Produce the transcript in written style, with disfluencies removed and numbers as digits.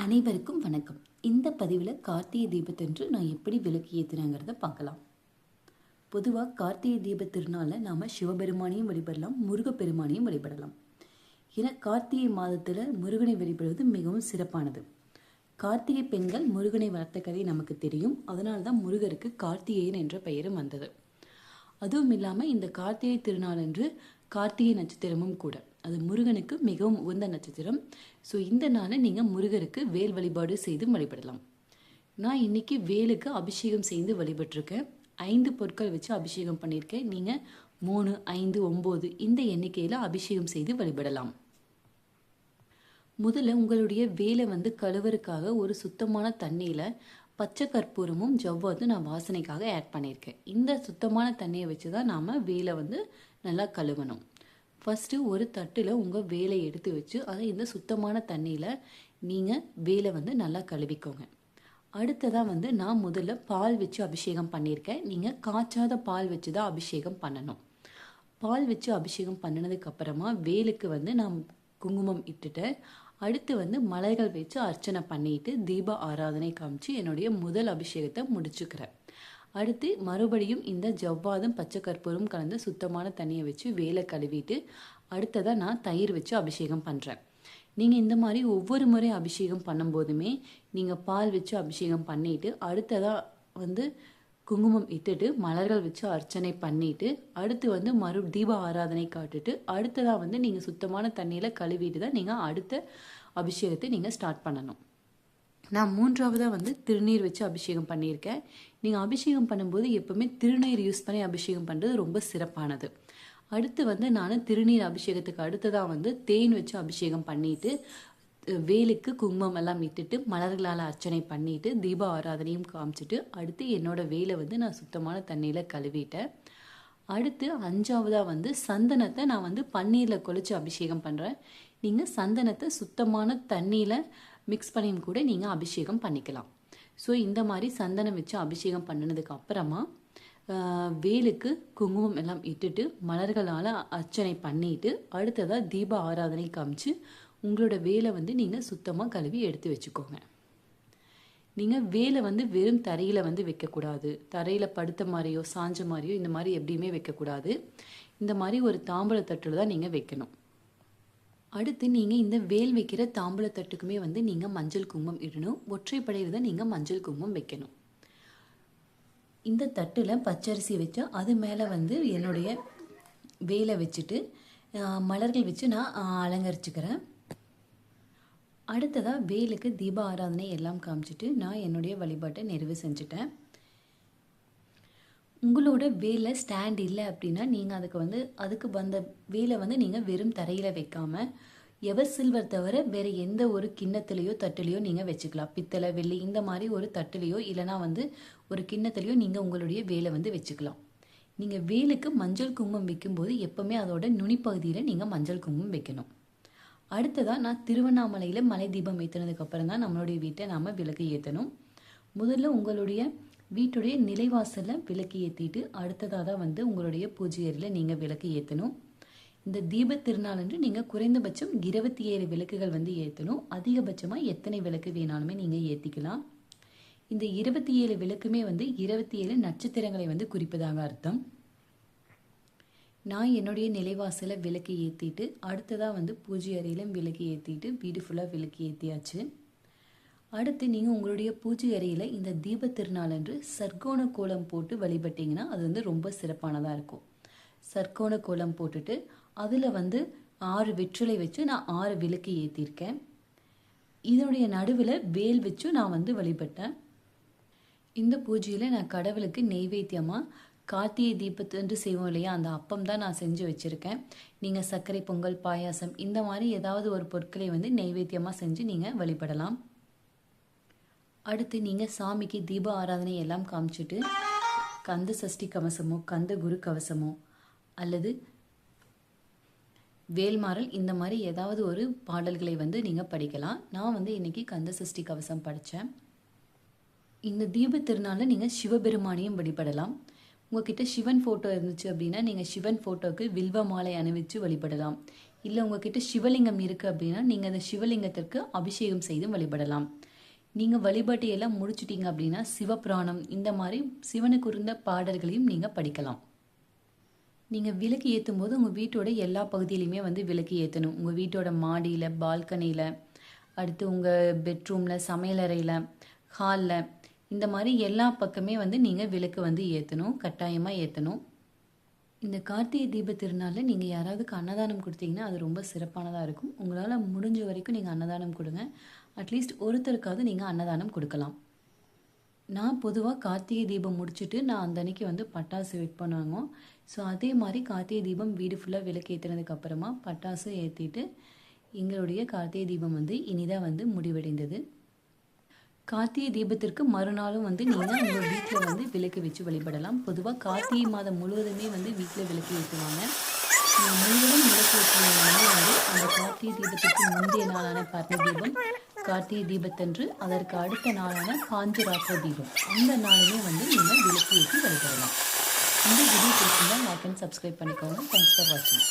அனைவருக்கும் வணக்கம். இந்த பதிவில் கார்த்திகை தீபத்தன்று நான் எப்படி விளக்கு ஏற்றினேங்கிறத பார்க்கலாம். பொதுவாக கார்த்திகை தீப திருநாளில் நாம் சிவபெருமானையும் வழிபடலாம், முருகப்பெருமானையும் வழிபடலாம். ஏன்னா கார்த்திகை மாதத்தில் முருகனை வழிபடுவது மிகவும் சிறப்பானது. கார்த்திகை பெண்கள் முருகனை வளர்த்த கதை நமக்கு தெரியும். அதனால தான் முருகருக்கு கார்த்திகேயன் என்ற பெயரும் வந்தது. அதுவும் இல்லாமல் இந்த கார்த்திகை திருநாளன்று கார்த்திகை நட்சத்திரமும் கூட. அது முருகனுக்கு மிகவும் உகந்த நட்சத்திரம். ஸோ இந்த நாளை நீங்கள் முருகருக்கு வேல் வழிபாடு செய்து வழிபடலாம். நான் இன்னைக்கு வேலுக்கு அபிஷேகம் செய்து வழிபட்டிருக்கேன். 5 பொருட்கள் வச்சு அபிஷேகம் பண்ணியிருக்கேன். நீங்கள் 3, 5, 9 இந்த எண்ணிக்கையில் அபிஷேகம் செய்து வழிபடலாம். முதல்ல உங்களுடைய வேலை கழுவருக்காக ஒரு சுத்தமான தண்ணியில் பச்சை கற்பூரமும் ஜவ்வாதும் நான் வாசனைக்காக ஆட் பண்ணியிருக்கேன். இந்த சுத்தமான தண்ணியை வச்சு தான் நாம் வேலை நல்லா கழுவணும். ஃபஸ்ட்டு ஒரு தட்டில் உங்கள் வேலை எடுத்து வச்சு அதை இந்த சுத்தமான தண்ணியில் நீங்கள் வேலை நல்லா கழுவிக்கோங்க. அடுத்ததாக நான் முதல்ல பால் வச்சு அபிஷேகம் பண்ணியிருக்கேன். நீங்கள் காய்ச்சாத பால் வச்சு தான் அபிஷேகம் பண்ணணும். பால் வச்சு அபிஷேகம் பண்ணினதுக்கப்புறமா வேலுக்கு நான் குங்குமம் இட்டுட்டேன். அடுத்து மலர்கள் வச்சு அர்ச்சனை பண்ணிட்டு தீப ஆராதனை காமிச்சு என்னுடைய முதல் அபிஷேகத்தை முடிச்சுக்கிறேன். அடுத்து மறுபடியும் இந்த ஜவ்வாதும் பச்சை கற்பூரம் கலந்து சுத்தமான தண்ணியை வச்சு வேலை கழுவிட்டு அடுத்ததாக நான் தயிர் வச்சு அபிஷேகம் பண்ணுறேன். நீங்கள் இந்த மாதிரி ஒவ்வொரு முறை அபிஷேகம் பண்ணும்போதுமே நீங்கள் பால் வச்சு அபிஷேகம் பண்ணிவிட்டு அடுத்ததாக குங்குமம் இட்டுட்டு மலர்கள் வச்சு அர்ச்சனை பண்ணிவிட்டு அடுத்து தீப ஆராதனை காட்டுட்டு அடுத்ததாக நீங்கள் சுத்தமான தண்ணியில் கழுவிட்டு தான் நீங்கள் அடுத்த அபிஷேகத்தை நீங்கள் ஸ்டார்ட் பண்ணணும். நான் 3ஆவதாக திருநீர் வச்சு அபிஷேகம் பண்ணியிருக்கேன். நீங்கள் அபிஷேகம் பண்ணும்போது எப்போவுமே திருநீர் யூஸ் பண்ணி அபிஷேகம் பண்ணுறது ரொம்ப சிறப்பானது. அடுத்து நான் திருநீர் அபிஷேகத்துக்கு அடுத்ததாக தேன் வச்சு அபிஷேகம் பண்ணிவிட்டு வேலுக்கு குங்குமம் எல்லாம் இட்டுட்டு மலர்களால் அர்ச்சனை பண்ணிவிட்டு தீப ஆராதனையும் காமிச்சிட்டு அடுத்து என்னோடய வேலை நான் சுத்தமான தண்ணியில் கழுவிட்டேன். அடுத்து 5ஆவதாக சந்தனத்தை நான் பன்னீரில் குழைச்சி அபிஷேகம் பண்ணுறேன். நீங்கள் சந்தனத்தை சுத்தமான தண்ணியில் மிக்ஸ் பண்ணியும் கூட நீங்கள் அபிஷேகம் பண்ணிக்கலாம். ஸோ இந்த மாதிரி சந்தனம் வச்சு அபிஷேகம் பண்ணினதுக்கு அப்புறமா வேலுக்கு குங்குமம் எல்லாம் இட்டுட்டு மலர்களால் அர்ச்சனை பண்ணிட்டு அடுத்ததாக தீப ஆராதனை காமிச்சு உங்களோட வேலை நீங்கள் சுத்தமாக கழுவி எடுத்து வச்சுக்கோங்க. நீங்கள் வேலை வெறும் தரையில் வைக்கக்கூடாது. தரையில் படுத்த மாதிரியோ சாஞ்ச மாதிரியோ இந்த மாதிரி எப்படியுமே வைக்கக்கூடாது. இந்த மாதிரி ஒரு தாம்பூலத்தட்டில் தான் நீங்கள் வைக்கணும். அடுத்து நீங்கள் இந்த வேல் வைக்கிற தாம்பூலத்தட்டுக்குமே நீங்கள் மஞ்சள் குங்குமம் இடணும். ஒற்றைப்படையில் தான் நீங்கள் மஞ்சள் குங்குமம் வைக்கணும். இந்த தட்டில் பச்சரிசி வச்சா அது மேலே என்னுடைய வேலை வச்சுட்டு மலர்கள் வச்சு நான் அலங்கரிச்சுக்கிறேன். அடுத்ததாக வேலுக்கு தீப ஆராதனை எல்லாம் காமிச்சிட்டு நான் என்னுடைய வழிபாட்டை நிறைவு செஞ்சுட்டேன். உங்களோட வேலை ஸ்டாண்ட் இல்லை அப்படின்னா நீங்கள் அதுக்கு வந்த வேலை நீங்கள் வெறும் தரையில் வைக்காமல் எவர் சில்வர் தவிர வேறு எந்த ஒரு கிண்ணத்துலேயோ தட்டுலேயோ நீங்கள் வச்சுக்கலாம். பித்தளை வெள்ளி இந்த மாதிரி ஒரு தட்டுலேயோ இல்லைனா ஒரு கிண்ணத்துலேயோ நீங்கள் உங்களுடைய வேலை வச்சுக்கலாம். நீங்கள் வேலுக்கு மஞ்சள் குங்குமம் வைக்கும்போது எப்போவுமே அதோட நுனிப்பகுதியில் நீங்கள் மஞ்சள் குங்குமம் வைக்கணும். அடுத்ததாக நான் திருவண்ணாமலையில் மலை தீபம் ஏற்றினதுக்கப்புறம் தான் நம்மளுடைய வீட்டை நாம் விளக்கு ஏற்றணும். முதல்ல உங்களுடைய வீட்டுடைய நிலைவாசலில் விளக்கு ஏற்றிட்டு அடுத்ததாக தான் உங்களுடைய பூஜை அறையில் நீங்கள் விளக்கு ஏற்றணும். இந்த தீப திருநாளன்று நீங்கள் குறைந்தபட்சம் 27 விளக்குகள் ஏற்றணும். அதிகபட்சமாக எத்தனை விளக்கு வேணாலுமே நீங்கள் ஏற்றிக்கலாம். இந்த 27 விளக்குமே 27 நட்சத்திரங்களை குறிப்பதாக அர்த்தம். நான் என்னுடைய நிலைவாசலை விளக்கு ஏற்றிட்டு அடுத்ததாக பூஜை அறையிலும் விளக்கு ஏற்றிட்டு வீடு ஃபுல்லாக விளக்கு ஏற்றியாச்சு. அடுத்து நீங்கள் உங்களுடைய பூஜை அறையில் இந்த தீப திருநாளன்று சர்க்கோண கோலம் போட்டு வழிபட்டிங்கன்னா அது ரொம்ப சிறப்பானதாக இருக்கும். சர்க்கோண கோலம் போட்டுட்டு அதில் 6 வெற்றிலை வச்சு நான் 6 விளக்கு ஏற்றிருக்கேன். இதனுடைய நடுவில் வேல் வச்சு நான் வழிபட்டேன். இந்த பூஜையில் நான் கடவுளுக்கு நெய்வேத்தியமாக கார்த்திகை தீபத்தன்று செய்வோம் இல்லையா, அந்த அப்பம் தான் நான் செஞ்சு வச்சுருக்கேன். நீங்கள் சர்க்கரை பொங்கல், பாயாசம் இந்த மாதிரி ஏதாவது ஒரு பொருட்களை நெய்வேத்தியமாக செஞ்சு நீங்கள் வழிபடலாம். அடுத்து நீங்கள் சாமிக்கு தீப ஆராதனை எல்லாம் காமிச்சிட்டு கந்த சஷ்டி கவசமோ கந்த குரு கவசமோ அல்லது வேல்மாறல் இந்த மாதிரி ஏதாவது ஒரு பாடல்களை நீங்கள் படிக்கலாம். நான் இன்னைக்கு கந்த சஷ்டி கவசம் படித்தேன். இந்த தீப திருநாளில் நீங்கள் சிவபெருமானையும் வழிபடலாம். உங்ககிட்ட சிவன் ஃபோட்டோ இருந்துச்சு அப்படின்னா நீங்கள் சிவன் ஃபோட்டோவுக்கு வில்வ மாலை அணிவிச்சு வழிபடலாம். இல்லை உங்ககிட்ட சிவலிங்கம் இருக்குது அப்படின்னா நீங்கள் அந்த சிவலிங்கத்திற்கு அபிஷேகம் செய்து வழிபடலாம். நீங்கள் வழிபாட்டை எல்லாம் முடிச்சிட்டிங்க அப்படின்னா சிவபுராணம் இந்த மாதிரி சிவனுக்கு இருந்த பாடல்களையும் நீங்கள் படிக்கலாம். நீங்கள் விளக்கு ஏற்றும் போது உங்கள் வீட்டோட எல்லா பகுதியிலையுமே வந்து விளக்கு ஏற்றணும். உங்கள் வீட்டோட மாடியில், பால்கனியில், அடுத்து உங்கள் பெட்ரூமில், சமையலறையில், ஹாலில், இந்த மாதிரி எல்லா பக்கமே வந்து நீங்கள் விளக்கு வந்து ஏற்றணும், கட்டாயமாக ஏற்றணும். இந்த கார்த்திகை தீப திருநாளில் நீங்கள் யாராவதுக்கு அன்னதானம் கொடுத்தீங்கன்னா அது ரொம்ப சிறப்பானதாக இருக்கும். உங்களால் முடிஞ்ச வரைக்கும் நீங்கள் அன்னதானம் கொடுங்க. அட்லீஸ்ட் ஒருத்தருக்காவது நீங்கள் அன்னதானம் கொடுக்கலாம். நான் பொதுவாக கார்த்திகை தீபம் முடிச்சுட்டு நான் அந்த அன்னைக்கு வந்து பட்டாசு வைப்பேன் வாங்குவோம். ஸோ அதே மாதிரி கார்த்திகை தீபம் வீடு ஃபுல்லாக விளக்கு ஏற்றினதுக்கு அப்புறமா பட்டாசு ஏற்றிட்டு எங்களுடைய கார்த்திகை தீபம் வந்து இனிதாக வந்து முடிவடைந்தது. கார்த்திகை தீபத்திற்கு மறுநாளும் வந்து நீங்கள் உங்கள் வீட்டில் வந்து விளக்கு வச்சு வழிபடலாம். பொதுவாக கார்த்திகை மாதம் முழுவதுமே வந்து வீட்டில் விளக்கு ஏற்றுவாங்க. முழுவதும் விளக்கு ஏற்றுவதனால வந்து அந்த கார்த்திகை தீபத்திற்கு முந்தைய நாளான பரணி தீபம், கார்த்திகை தீபத்தன்று அதற்கு அடுத்த நாளான பாஞ்சராத்திர தீபம், அந்த நாளுமே வந்து நீங்கள் விளக்கு ஏற்றி வழிபடலாம். இந்த வீடியோ பிடிச்சிருந்தா லைக் அண்ட் சப்ஸ்கிரைப் பண்ணிக்கோங்க. தேங்க்ஸ் ஃபார் வாட்சிங்.